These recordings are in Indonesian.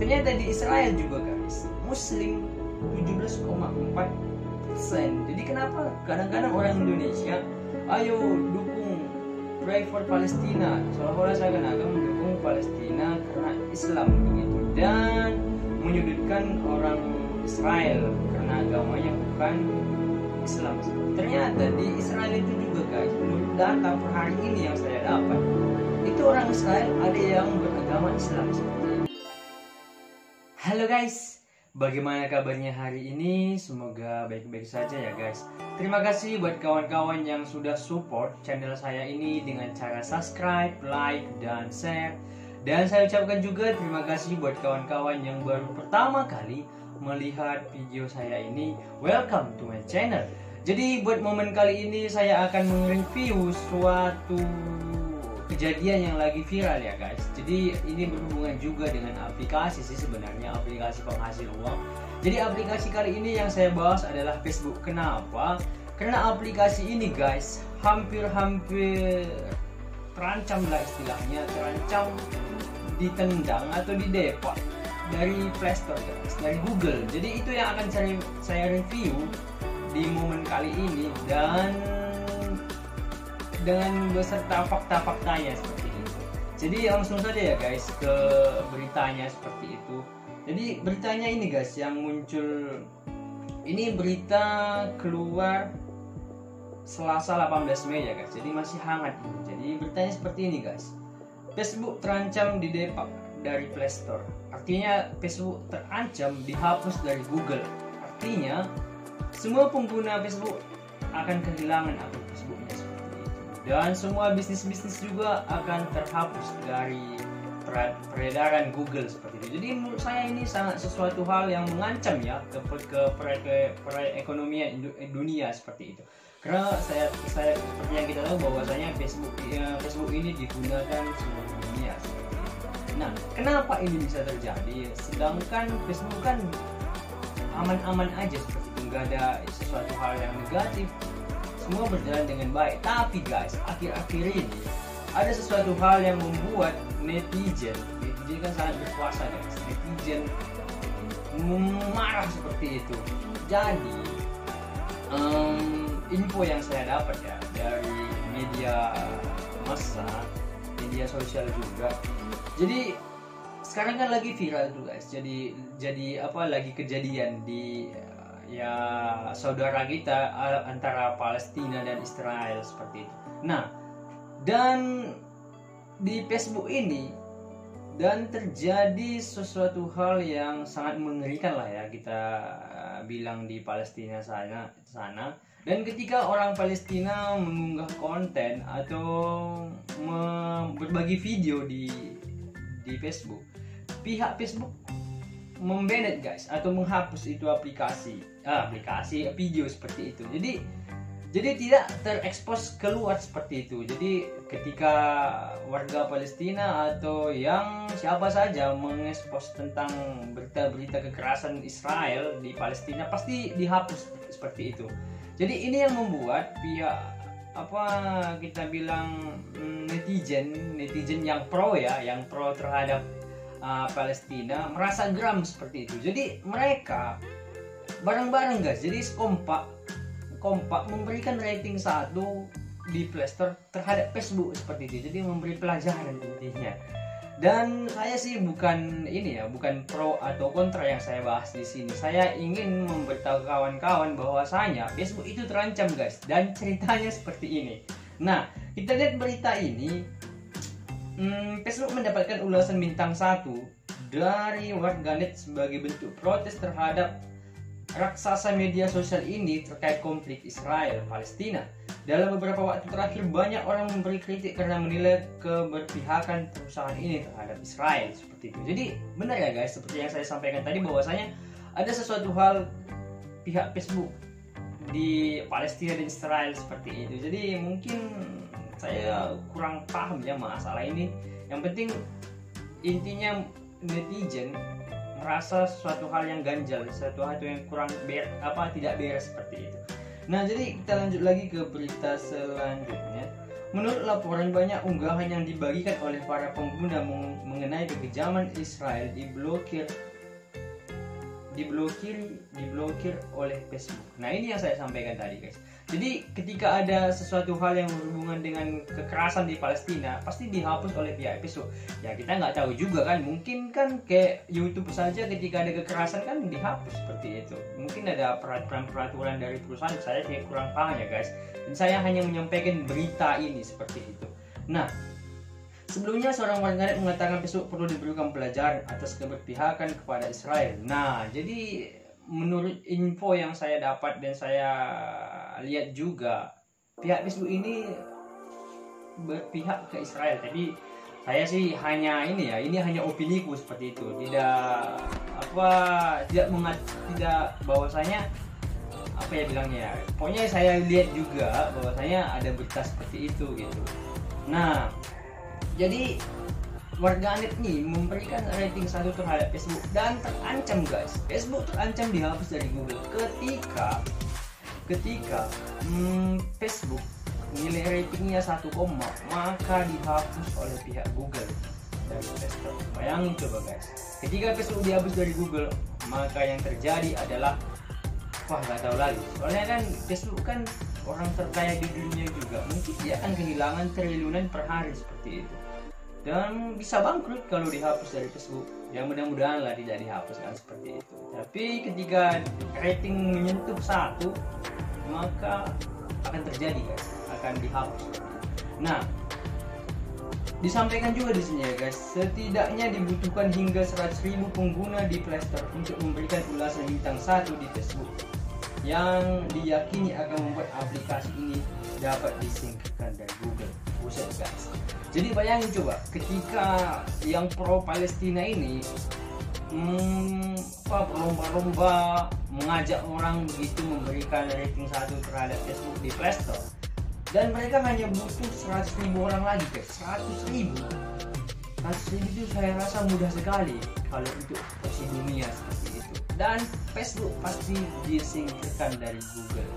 Ternyata di Israel juga guys, Muslim 17,4%. Jadi kenapa kadang-kadang orang Indonesia, ayo dukung Pray for Palestina, seolah-olah seakan-akan mendukung Palestina karena Islam begitu, dan menyudutkan orang Israel karena agamanya bukan Islam. Ternyata di Israel itu juga guys, menurut data per hari ini yang saya dapat, itu orang Israel ada yang beragama Islam seperti ini. Halo guys, bagaimana kabarnya hari ini? Semoga baik-baik saja ya guys. Terima kasih buat kawan-kawan yang sudah support channel saya ini dengan cara subscribe, like, dan share. Dan saya ucapkan juga terima kasih buat kawan-kawan yang baru pertama kali melihat video saya ini. Welcome to my channel. Jadi buat momen kali ini saya akan mereview suatu kejadian yang lagi viral ya guys. Jadi ini berhubungan juga dengan aplikasi sih sebenarnya, aplikasi penghasil uang. Jadi aplikasi kali ini yang saya bahas adalah Facebook. Kenapa? Karena aplikasi ini guys hampir terancam lah istilahnya, terancam ditendang atau didepak dari Play Store guys, dari Google. Jadi itu yang akan saya review di momen kali ini, dan dengan beserta fakta-faktanya seperti itu. Jadi langsung saja ya guys ke beritanya seperti itu. Jadi beritanya ini guys yang muncul ini, berita keluar Selasa 18 Mei ya guys. Jadi masih hangat. Jadi beritanya seperti ini guys. Facebook terancam didepak dari Play Store. Artinya Facebook terancam dihapus dari Google. Artinya semua pengguna Facebook akan kehilangan akun Facebooknya seperti itu. Dan semua bisnis-bisnis juga akan terhapus dari peredaran Google seperti itu. Jadi menurut saya ini sangat sesuatu hal yang mengancam ya ke perekonomian dunia seperti itu. Karena saya seperti yang kita tahu bahwasanya Facebook ini digunakan seluruh dunia seperti itu. Nah, kenapa ini bisa terjadi? Sedangkan Facebook kan aman-aman aja seperti itu, nggak ada sesuatu hal yang negatif, semua berjalan dengan baik. Tapi guys, akhir-akhir ini ada sesuatu hal yang membuat netizen kan sangat berkuasa guys. Netizen marah seperti itu. Jadi info yang saya dapat ya dari media massa, media sosial juga. Jadi sekarang kan lagi viral tuh guys. Jadi apa lagi kejadian di ya saudara kita antara Palestina dan Israel seperti itu. Nah, dan di Facebook ini dan terjadi sesuatu hal yang sangat mengerikan lah ya kita bilang di Palestina sana. Dan ketika orang Palestina mengunggah konten atau berbagi video di Facebook, pihak Facebook membanet guys atau menghapus itu aplikasi video seperti itu. Jadi tidak terekspos keluar seperti itu. Jadi ketika warga Palestina atau yang siapa saja mengekspos tentang berita-berita kekerasan Israel di Palestina pasti dihapus seperti itu. Jadi ini yang membuat pihak kita bilang netizen yang pro ya, yang pro terhadap Palestina merasa geram seperti itu. Jadi mereka bareng-bareng guys, jadi kompak memberikan rating 1 di Play Store terhadap Facebook seperti itu. Jadi memberi pelajaran intinya. Dan saya sih bukan pro atau kontra yang saya bahas di sini. Saya ingin memberitahu kawan-kawan bahwasanya Facebook itu terancam guys, dan ceritanya seperti ini. Nah, kita lihat berita ini. Facebook mendapatkan ulasan bintang 1 dari warganet sebagai bentuk protes terhadap raksasa media sosial ini terkait konflik Israel-Palestina. Dalam beberapa waktu terakhir banyak orang memberi kritik karena menilai keberpihakan perusahaan ini terhadap Israel seperti itu. Jadi benar ya guys, seperti yang saya sampaikan tadi bahwasanya ada sesuatu hal pihak Facebook di Palestina dan Israel seperti itu. Jadi mungkin saya kurang paham ya masalah ini. Yang penting intinya netizen merasa sesuatu hal yang ganjal, sesuatu hal yang kurang tidak beres seperti itu. Nah, jadi kita lanjut lagi ke berita selanjutnya. Menurut laporan, banyak unggahan yang dibagikan oleh para pengguna mengenai kekejaman Israel diblokir oleh Facebook. Nah, ini yang saya sampaikan tadi, guys. Jadi ketika ada sesuatu hal yang berhubungan dengan kekerasan di Palestina, pasti dihapus oleh pihak Facebook. Ya kita nggak tahu juga kan, mungkin kan kayak YouTube saja ketika ada kekerasan kan dihapus seperti itu. Mungkin ada peraturan dari perusahaan, saya kayak kurang paham ya guys. Dan saya hanya menyampaikan berita ini seperti itu. Nah, sebelumnya seorang warganet mengatakan Facebook perlu diberikan pelajaran atas keberpihakan kepada Israel. Nah, jadi menurut info yang saya dapat dan saya lihat juga, pihak Facebook ini berpihak ke Israel. Jadi saya sih hanya ini hanya opiniku seperti itu. Tidak bahwasanya apa ya bilangnya. Pokoknya saya lihat juga bahwasanya ada berita seperti itu gitu. Nah, jadi warganet nih memberikan rating 1 terhadap Facebook dan terancam guys. Facebook terancam dihapus dari Google ketika Facebook nilai ratingnya 1, maka dihapus oleh pihak Google dari Play Store. Bayangin coba guys, ketika Facebook dihapus dari Google, maka yang terjadi adalah nggak tahu lagi. Soalnya kan Facebook kan orang terkaya di dunia juga, mungkin dia akan kehilangan triliunan per hari seperti itu. Dan bisa bangkrut kalau dihapus dari Facebook. Ya mudah-mudahan lah tidak dihapus kan seperti itu. Tapi ketika rating menyentuh 1, maka akan terjadi guys, akan dihapus. Nah, disampaikan juga di sini ya guys, setidaknya dibutuhkan hingga 100.000 pengguna di Play Store untuk memberikan ulasan bintang 1 di Facebook, yang diyakini akan membuat aplikasi ini dapat disingkirkan dari Google. Buset guys. Jadi bayangin coba, ketika yang pro Palestina ini berlomba-lomba mengajak orang begitu memberikan rating 1 terhadap Facebook di Play Store, dan mereka hanya butuh 100.000 orang lagi guys. 100.000 itu saya rasa mudah sekali kalau untuk posisi dunia seperti itu. Dan Facebook pasti disingkirkan dari Google.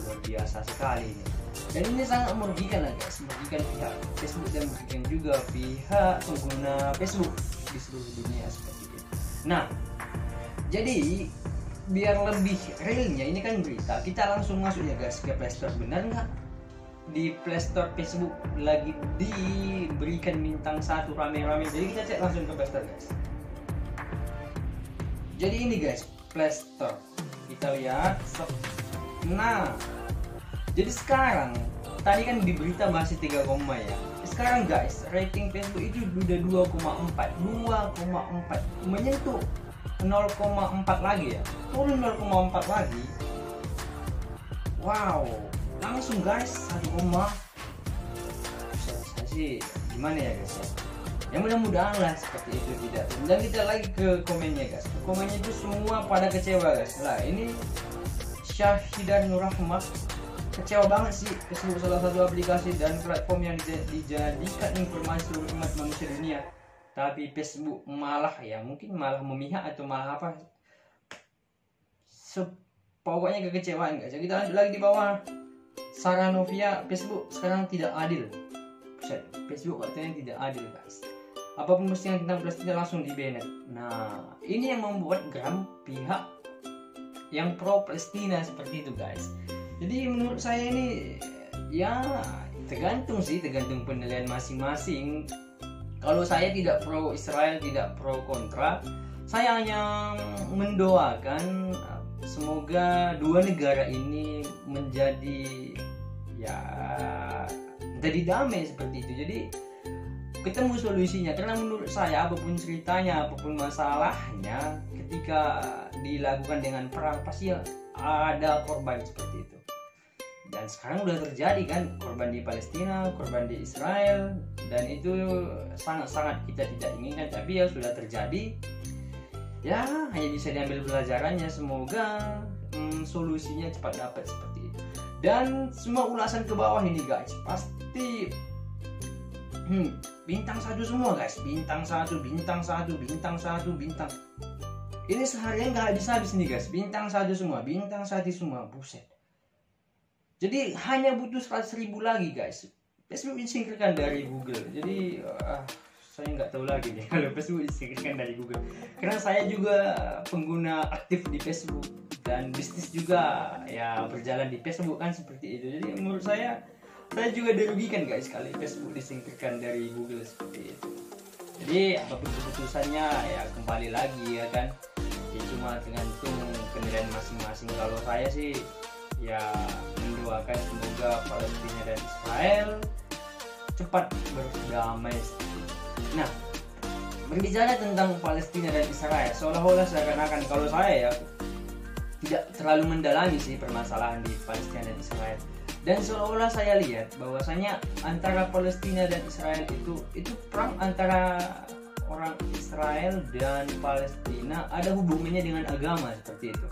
Luar biasa sekali ini. Dan ini sangat merugikan lah guys, merugikan pihak Facebook dan merugikan juga pihak pengguna Facebook di seluruh dunia seperti itu. Nah, jadi biar lebih realnya, ini kan berita, kita langsung masuk ya guys ke Play Store. Benar nggak di Play Store Facebook lagi diberikan bintang 1 rame-rame? Jadi kita cek langsung ke Play Store guys. Jadi ini guys, Play Store, kita lihat. Nah, jadi sekarang, tadi kan di berita masih 3, ya. Sekarang guys, rating Facebook itu udah 2,4 menyentuh 0,4 lagi ya. Turun 0,4 lagi. Wow, langsung guys 1, saya sih gimana ya guys ya. Ya mudah-mudahan lah seperti itu tidak. Dan kita lagi ke komennya guys. Komennya itu semua pada kecewa guys. Lah ini Syahidan Nur Rahmat, kecewa banget sih, Facebook salah satu aplikasi dan platform yang dijadikan informasi seluruh umat manusia dunia, tapi Facebook malah mungkin malah memihak atau malah apa, pokoknya kekecewaan guys. Kita lanjut lagi di bawah. Saranovia, Facebook sekarang tidak adil. Facebook katanya tidak adil guys. Apapun postingan tentang Palestina langsung di-banned. Nah, ini yang membuat geram pihak yang pro Palestina seperti itu guys. Jadi menurut saya ini ya tergantung penilaian masing-masing. Kalau saya tidak pro Israel, tidak pro kontra, saya hanya mendoakan semoga dua negara ini menjadi damai seperti itu. Jadi ketemu solusinya, karena menurut saya apapun ceritanya, apapun masalahnya, ketika dilakukan dengan perang pasti ada korban seperti itu. Dan sekarang udah terjadi kan, korban di Palestina, korban di Israel, dan itu sangat-sangat kita tidak inginkan, tapi ya sudah terjadi. Ya hanya bisa diambil pelajarannya, semoga solusinya cepat dapat seperti itu. Dan semua ulasan ke bawah ini guys pasti bintang 1 semua guys, bintang 1. Ini seharian gak habis-habis nih guys, bintang 1 semua, buset. Jadi hanya butuh 100.000 lagi guys, Facebook disingkirkan dari Google. Jadi saya nggak tahu lagi nih kalau Facebook disingkirkan dari Google. Karena saya juga pengguna aktif di Facebook dan bisnis juga ya berjalan di Facebook kan seperti itu. Jadi menurut saya juga dirugikan guys kalau Facebook disingkirkan dari Google seperti itu. Jadi apapun keputusannya ya kembali lagi ya kan. Ya cuma tergantung penilaian masing-masing. Kalau saya sih ya mendoakan semoga Palestina dan Israel cepat berdamai. Nah, berbicara tentang Palestina dan Israel, seolah-olah seakan-akan kalau saya ya tidak terlalu mendalami sih permasalahan di Palestina dan Israel. Dan seolah-olah saya lihat bahwasanya antara Palestina dan Israel itu perang antara orang Israel dan Palestina ada hubungannya dengan agama seperti itu.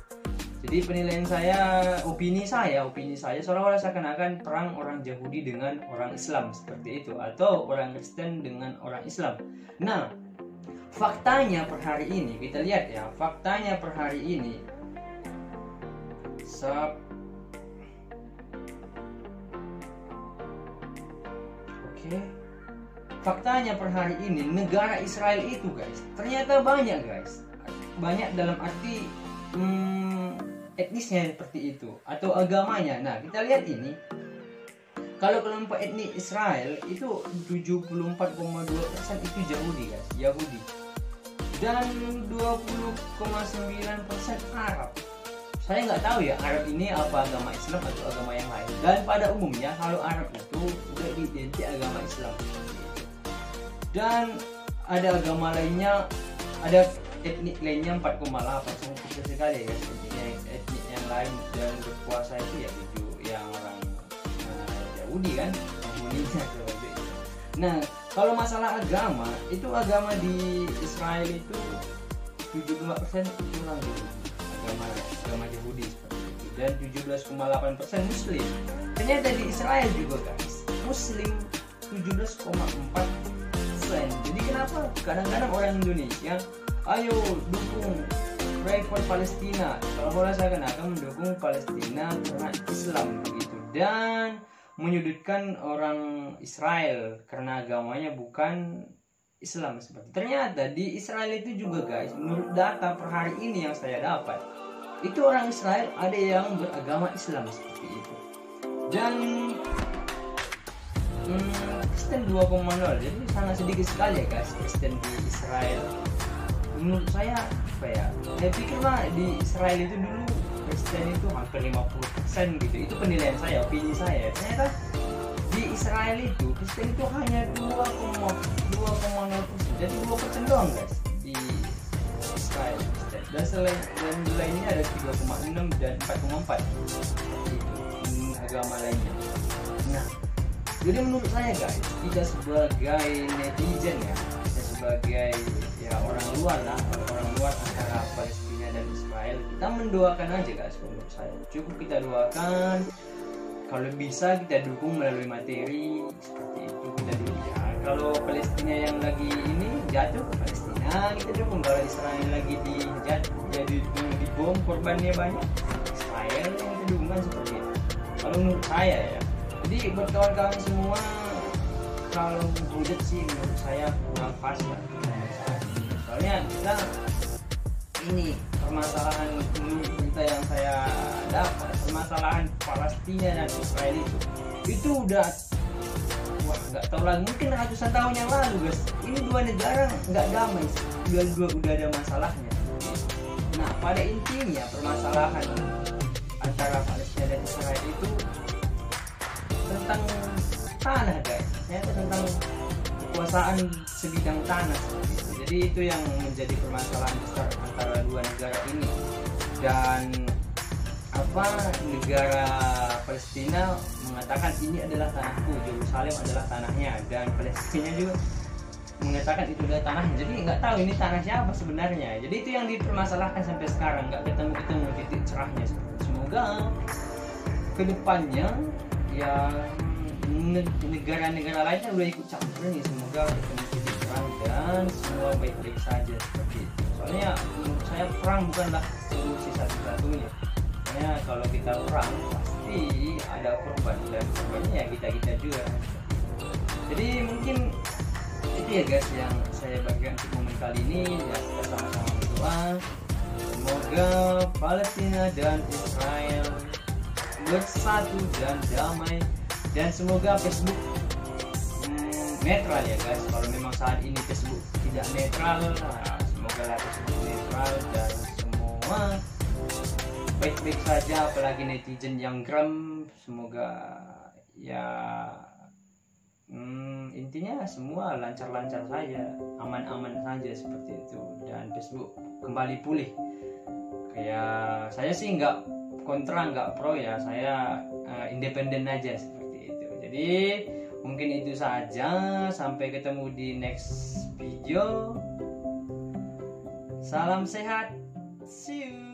Jadi penilaian saya, opini saya seolah-olah seakan-akan perang orang Yahudi dengan orang Islam seperti itu, atau orang Kristen dengan orang Islam. Nah, faktanya per hari ini kita lihat ya, faktanya per hari ini faktanya per hari ini negara Israel itu guys ternyata banyak dalam arti etnisnya seperti itu atau agamanya. Nah, kita lihat ini kalau kelompok etnis Israel itu 74,2% itu Yahudi dan 20,9% Arab. Saya nggak tahu ya Arab ini apa agama Islam atau agama yang lain. Dan pada umumnya kalau Arab itu udah identik agama Islam. Dan ada agama lainnya, ada etnik lainnya 4,8, kecil sekali ya. Etnik yang lain dan berpuasa itu ya yang orang Yahudi kan, penghuninya seperti itu. Nah, kalau masalah agama, itu agama di Israel itu 75% itu orang Yahudi, agama Yahudi seperti itu, dan 17,8% Muslim. Ternyata di Israel juga guys, Muslim 17,4%. Jadi kenapa kadang-kadang orang Indonesia ayo dukung Pray for Palestina, kalau boleh saya akan mendukung Palestina karena Islam begitu, dan menyudutkan orang Israel karena agamanya bukan Islam seperti. Ternyata di Israel itu juga guys, menurut data per hari ini yang saya dapat, itu orang Israel ada yang beragama Islam seperti itu. Dan Kristen 2,0, jadi sangat sedikit sekali ya guys Kristen di Israel. Menurut saya apa ya? Saya pikir mah di Israel itu dulu Kristen itu hampir 50% gitu. Itu penilaian saya, opini saya. Ternyata di Israel itu Kristen itu hanya 2,0%. Jadi 2% doang guys di Israel Kristen. Dan lainnya ada 3,6 dan 4,4 itu agama lainnya. Nah, jadi menurut saya guys, kita sebagai netizen ya, kita sebagai ya orang luar antara Palestina dan Israel, kita mendoakan aja guys. Menurut saya cukup kita doakan, kalau bisa kita dukung melalui materi seperti itu, kita dukung ya. Kalau Palestina yang lagi ini jatuh, Palestina kita dukung. Kalau Israel lagi jadi dibom, korbannya banyak, Israel yang kita dukung kan seperti itu. Kalau menurut saya ya. Jadi buat kawan-kawan semua, kalau budget sih menurut saya kurang pas ya. Soalnya kita ini permasalahan menurut berita yang saya dapat, permasalahan Palestina dan Israel itu udah nggak tahu lagi, mungkin ratusan tahun yang lalu guys. Ini dua negara nggak damai, udah ada masalahnya. Nah, pada intinya permasalahan antara Palestina dan Israel itu tentang tanah guys, tentang kekuasaan sebidang tanah seperti itu. Jadi itu yang menjadi permasalahan besar antara dua negara ini. Dan negara Palestina mengatakan ini adalah tanahku, Yerusalem adalah tanahnya, dan Palestina juga mengatakan itu adalah tanahnya. Jadi nggak tahu ini tanah siapa sebenarnya. Jadi itu yang dipermasalahkan sampai sekarang, nggak ketemu titik cerahnya. Semoga kedepannya ya negara-negara lainnya udah ikut campur nih, semoga ketemu titik terang dan semua baik-baik saja seperti itu. Soalnya menurut saya perang bukanlah solusi satu-satunya. Soalnya kalau kita perang pasti ada korban, dan korbannya ya kita juga. Jadi mungkin itu ya guys yang saya bagikan untuk momen kali ini. Ya, kita sama-sama berdoa semoga Palestina dan Israel bersatu dan damai, dan semoga Facebook netral ya guys. Kalau memang saat ini Facebook tidak netral, nah, semoga lah Facebook netral dan semua baik-baik saja, apalagi netizen yang geram. Semoga ya intinya semua lancar-lancar saja, aman-aman saja seperti itu, dan Facebook kembali pulih. Kayak saya sih nggak kontra, nggak pro ya, saya independen aja seperti itu. Jadi mungkin itu saja, sampai ketemu di next video. Salam sehat, see you.